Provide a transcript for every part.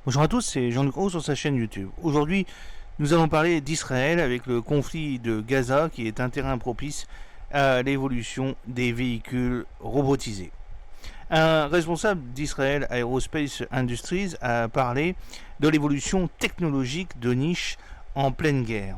Bonjour à tous, c'est Jean-Luc Roux sur sa chaîne YouTube. Aujourd'hui, nous allons parler d'Israël avec le conflit de Gaza qui est un terrain propice à l'évolution des véhicules robotisés. Un responsable d'Israël Aerospace Industries a parlé de l'évolution technologique de niche en pleine guerre.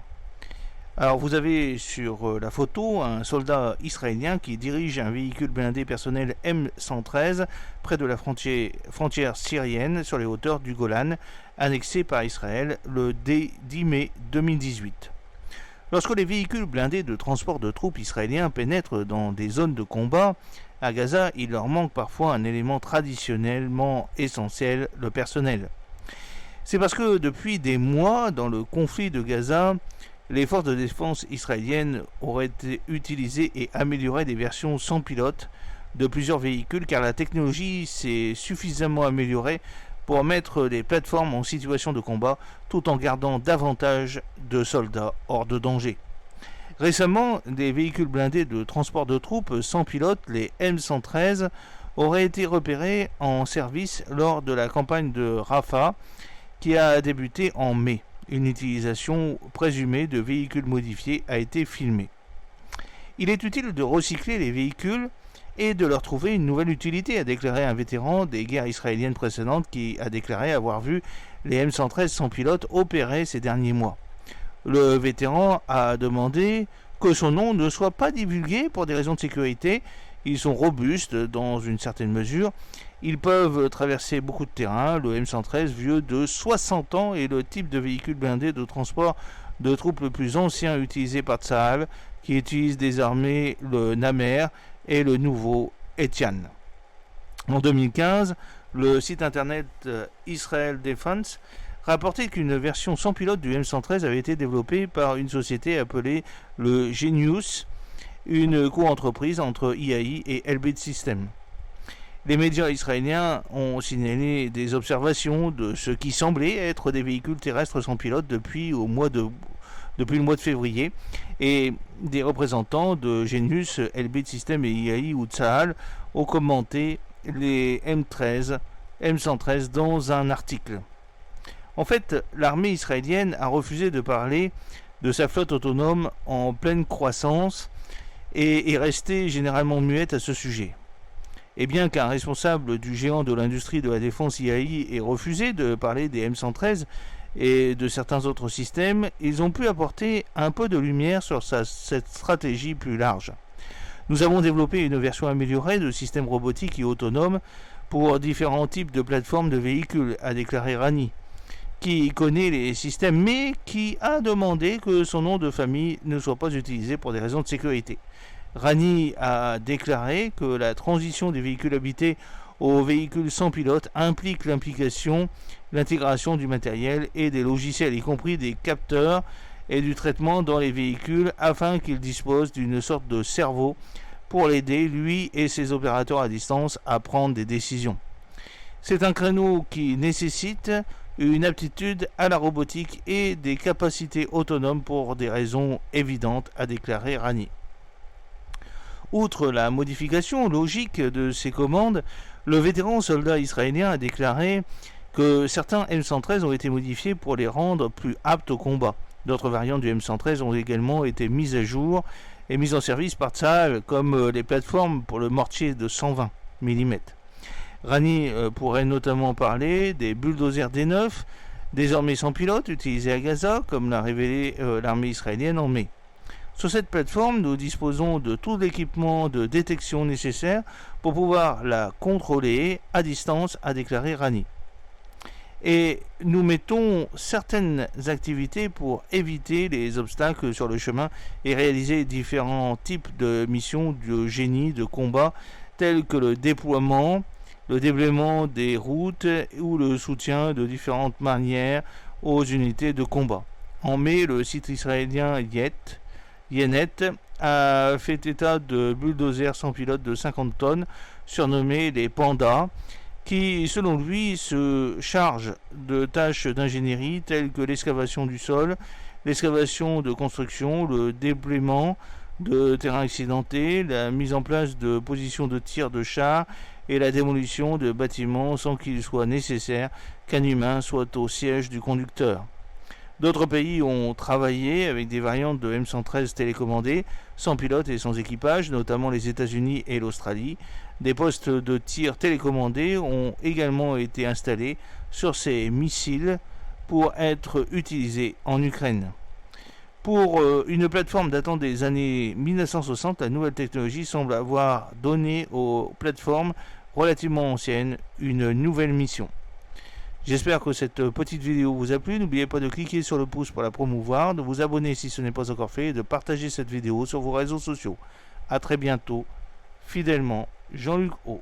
Alors vous avez sur la photo un soldat israélien qui dirige un véhicule blindé personnel M113 près de la frontière syrienne sur les hauteurs du Golan, annexé par Israël le 10 mai 2018. Lorsque les véhicules blindés de transport de troupes israéliens pénètrent dans des zones de combat, à Gaza, il leur manque parfois un élément traditionnellement essentiel, le personnel. C'est parce que depuis des mois, dans le conflit de Gaza, les forces de défense israéliennes auraient utilisé et amélioré des versions sans pilote de plusieurs véhicules car la technologie s'est suffisamment améliorée pour mettre les plateformes en situation de combat tout en gardant davantage de soldats hors de danger. Récemment, des véhicules blindés de transport de troupes sans pilote, les M113, auraient été repérés en service lors de la campagne de Rafah qui a débuté en mai. Une utilisation présumée de véhicules modifiés a été filmée. Il est utile de recycler les véhicules et de leur trouver une nouvelle utilité, a déclaré un vétéran des guerres israéliennes précédentes qui a déclaré avoir vu les M113 sans pilote opérer ces derniers mois. Le vétéran a demandé que son nom ne soit pas divulgué pour des raisons de sécurité. Ils sont robustes dans une certaine mesure. Ils peuvent traverser beaucoup de terrain. Le M113, vieux de 60 ans, est le type de véhicule blindé de transport de troupes le plus ancien utilisé par Tsahal, qui utilise désormais le Namer et le nouveau Etian. En 2015, le site internet Israel Defense rapportait qu'une version sans pilote du M113 avait été développée par une société appelée le Genius, une co-entreprise entre IAI et Elbit Systems. Les médias israéliens ont signalé des observations de ce qui semblait être des véhicules terrestres sans pilote depuis le mois de février, et des représentants de Genius, Elbit Systems et IAI ou Tsahal ont commenté les M113 dans un article. En fait, l'armée israélienne a refusé de parler de sa flotte autonome en pleine croissance et est restée généralement muette à ce sujet. Et bien qu'un responsable du géant de l'industrie de la défense IAI ait refusé de parler des M113 et de certains autres systèmes, ils ont pu apporter un peu de lumière sur cette stratégie plus large. Nous avons développé une version améliorée de systèmes robotiques et autonomes pour différents types de plateformes de véhicules, a déclaré Rani, qui connaît les systèmes mais qui a demandé que son nom de famille ne soit pas utilisé pour des raisons de sécurité. Rani a déclaré que la transition des véhicules habités aux véhicules sans pilote implique l'intégration du matériel et des logiciels, y compris des capteurs et du traitement dans les véhicules afin qu'ils disposent d'une sorte de cerveau pour l'aider, lui et ses opérateurs à distance, à prendre des décisions. C'est un créneau qui nécessite une aptitude à la robotique et des capacités autonomes pour des raisons évidentes, a déclaré Rani. Outre la modification logique de ces commandes, le vétéran soldat israélien a déclaré que certains M113 ont été modifiés pour les rendre plus aptes au combat. D'autres variantes du M113 ont également été mises à jour et mises en service par Tsahal, comme les plateformes pour le mortier de 120 mm. Rani pourrait notamment parler des bulldozers D9, désormais sans pilote, utilisés à Gaza, comme l'a révélé l'armée israélienne en mai. Sur cette plateforme, nous disposons de tout l'équipement de détection nécessaire pour pouvoir la contrôler à distance, a déclaré Rani. Et nous mettons certaines activités pour éviter les obstacles sur le chemin et réaliser différents types de missions de génie de combat, tels que le déploiement, le déblaiement des routes ou le soutien de différentes manières aux unités de combat. En mai, le site israélien Yenet a fait état de bulldozers sans pilote de 50 tonnes, surnommés les Pandas, qui, selon lui, se chargent de tâches d'ingénierie telles que l'excavation du sol, l'excavation de construction, le déblaiement de terrains accidentés, la mise en place de positions de tir de chars et la démolition de bâtiments sans qu'il soit nécessaire qu'un humain soit au siège du conducteur. D'autres pays ont travaillé avec des variantes de M113 télécommandées, sans pilote et sans équipage, notamment les États-Unis et l'Australie. Des postes de tir télécommandés ont également été installés sur ces missiles pour être utilisés en Ukraine. Pour une plateforme datant des années 1960, la nouvelle technologie semble avoir donné aux plateformes relativement anciennes une nouvelle mission. J'espère que cette petite vidéo vous a plu. N'oubliez pas de cliquer sur le pouce pour la promouvoir, de vous abonner si ce n'est pas encore fait et de partager cette vidéo sur vos réseaux sociaux. A très bientôt. Fidèlement, Jean-Luc O.